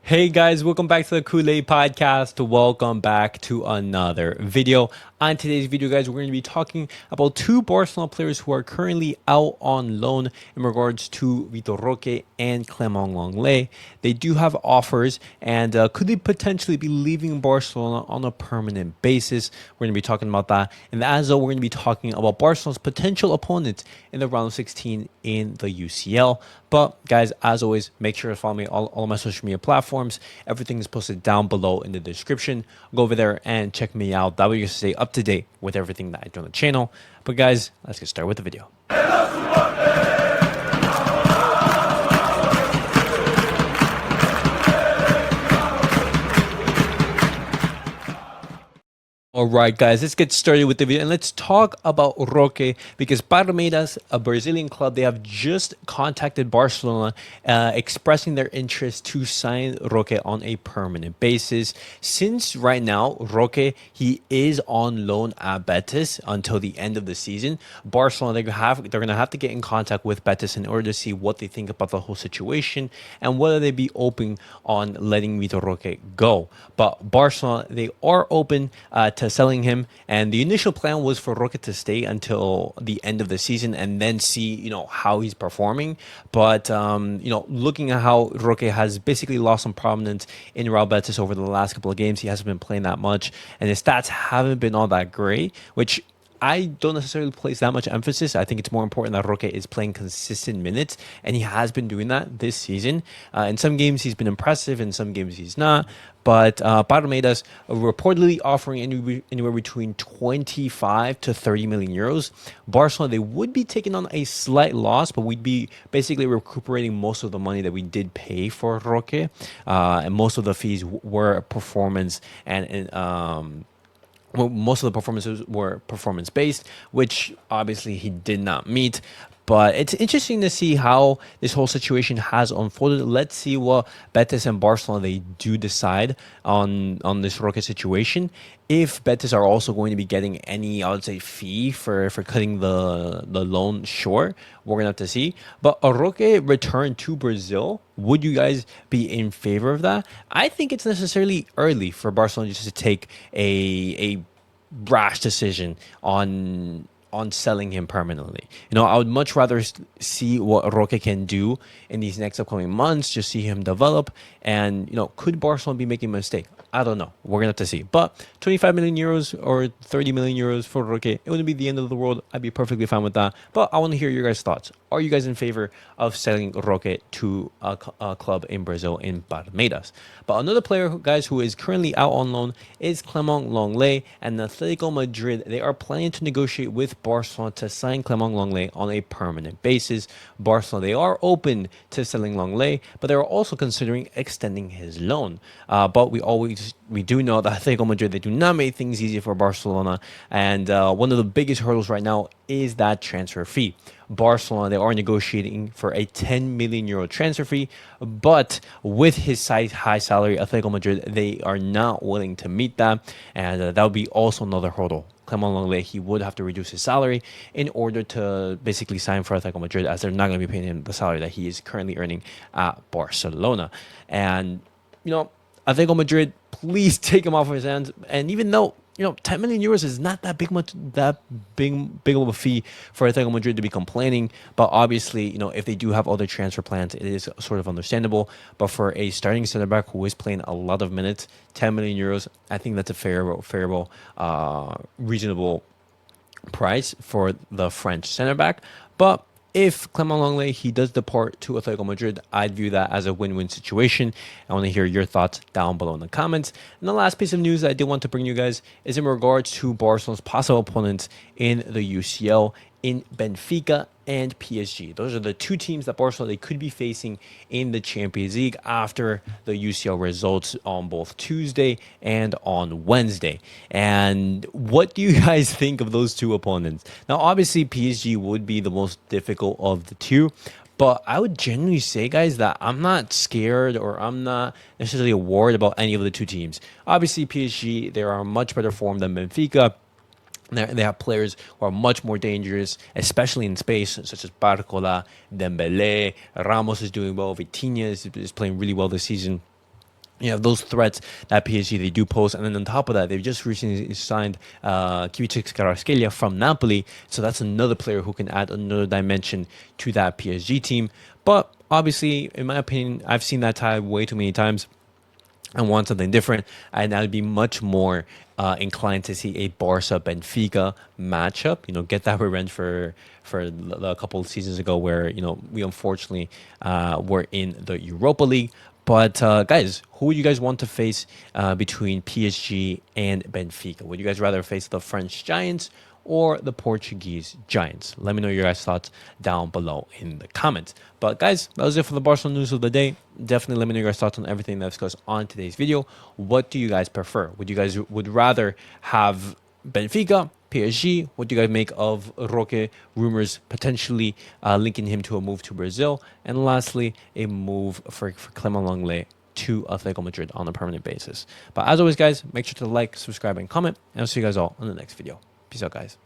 Hey guys, welcome back to the CulePodcast. Welcome back to another video. On today's video, guys, we're going to be talking about two Barcelona players who are currently out on loan in regards to Vitor Roque and Clement Lenglet. They do have offers, and could they potentially be leaving Barcelona on a permanent basis? We're going to be talking about that. And as well, we're going to be talking about Barcelona's potential opponents in the round of 16 in the UCL. But guys, as always, make sure to follow me on all my social media platforms. Everything is posted down below in the description. Go over there and check me out. That way you can stay up to date with everything that I do on the channel. But guys, let's get started with the video. All right, guys, let's get started with the video and let's talk about Roque because Palmeiras, a Brazilian club, they have just contacted Barcelona expressing their interest to sign Roque on a permanent basis. Since right now, Roque, he is on loan at Betis until the end of the season. Barcelona, they're going to have to get in contact with Betis in order to see what they think about the whole situation and whether they be open on letting Vitor Roque go. But Barcelona, they are open to selling him, and the initial plan was for Roque to stay until the end of the season and then see how he's performing. But looking at how Roque has basically lost some prominence in Real Betis over the last couple of games, he hasn't been playing that much and his stats haven't been all that great, which I don't necessarily place that much emphasis. I think it's more important that Roque is playing consistent minutes, and he has been doing that this season. In some games, he's been impressive. In some games, he's not. But Palmeiras reportedly offering anywhere between 25 to 30 million euros. Barcelona, they would be taking on a slight loss, but we'd be basically recuperating most of the money that we did pay for Roque. And most of the fees were performance and well, most of the performances were performance-based, which obviously he did not meet. But it's interesting to see how this whole situation has unfolded. Let's see what Betis and Barcelona they do decide on this Roque situation. If Betis are also going to be getting any, I would say, fee for cutting the loan short, we're going to have to see. But a Roque return to Brazil, would you guys be in favor of that? I think it's necessarily early for Barcelona just to take a rash decision on selling him permanently. I would much rather see what Roque can do in these next upcoming months, just see him develop. And, could Barcelona be making a mistake? I don't know. We're going to have to see. But 25 million euros or 30 million euros for Roque, it wouldn't be the end of the world. I'd be perfectly fine with that. But I want to hear your guys' thoughts. Are you guys in favor of selling Roque to a club in Brazil in Palmeiras? But another player, guys, who is currently out on loan is Clement Lenglet, and Atlético Madrid. They are planning to negotiate with Barcelona to sign Clement Lenglet on a permanent basis. Barcelona, they are open to selling Lenglet, but they're also considering extending his loan. But we do know that Atlético Madrid, they do not make things easy for Barcelona, and one of the biggest hurdles right now is that transfer fee. Barcelona, they are negotiating for a 10 million euro transfer fee, but with his high salary, Atlético Madrid, they are not willing to meet that, and that would be also another hurdle. Clement Lenglet, he would have to reduce his salary in order to basically sign for Atlético Madrid, as they're not going to be paying him the salary that he is currently earning at Barcelona. And, Atlético Madrid, please take him off of his hands. And even though 10 million euros is not that big of a fee for Atlético Madrid to be complaining. But obviously, if they do have other transfer plans, it is sort of understandable. But for a starting center back who is playing a lot of minutes, 10 million euros, I think that's a fair, reasonable price for the French center back. But if Clement Lenglet, he does depart to Atlético Madrid, I'd view that as a win-win situation. I want to hear your thoughts down below in the comments. And the last piece of news that I did want to bring you guys is in regards to Barcelona's possible opponents in the UCL in Benfica and PSG. Those are the two teams that Barcelona they could be facing in the Champions League after the UCL results on both Tuesday and on Wednesday. And what do you guys think of those two opponents? Now, obviously, PSG would be the most difficult of the two, but I would genuinely say, guys, that I'm not scared or I'm not necessarily worried about any of the two teams. Obviously, PSG, they are in much better form than Benfica. They have players who are much more dangerous, especially in space, such as Barcola, Dembele, Ramos is doing well, Vitinha is playing really well this season. you know, those threats that PSG they do pose, and then on top of that, they've just recently signed Kvičić Kvaratskhelia from Napoli, so that's another player who can add another dimension to that PSG team. But obviously, in my opinion, I've seen that tie way too many times and want something different, and I'd be much more inclined to see a Barca Benfica matchup. You know, get that revenge for a couple of seasons ago, where you know we unfortunately were in the Europa League. But guys, who would you guys want to face between PSG and Benfica? Would you guys rather face the French Giants or the Portuguese Giants? Let me know your guys' thoughts down below in the comments. But guys, that was it for the Barcelona news of the day. Definitely let me know your guys' thoughts on everything that's discussed on today's video. What do you guys prefer? Would you guys would rather have Benfica, PSG? What do you guys make of Roque rumors potentially linking him to a move to Brazil? And lastly, a move for Clement Lenglet to Atletico Madrid on a permanent basis. But as always, guys, make sure to like, subscribe, and comment. And I'll see you guys all in the next video. Peace out, guys.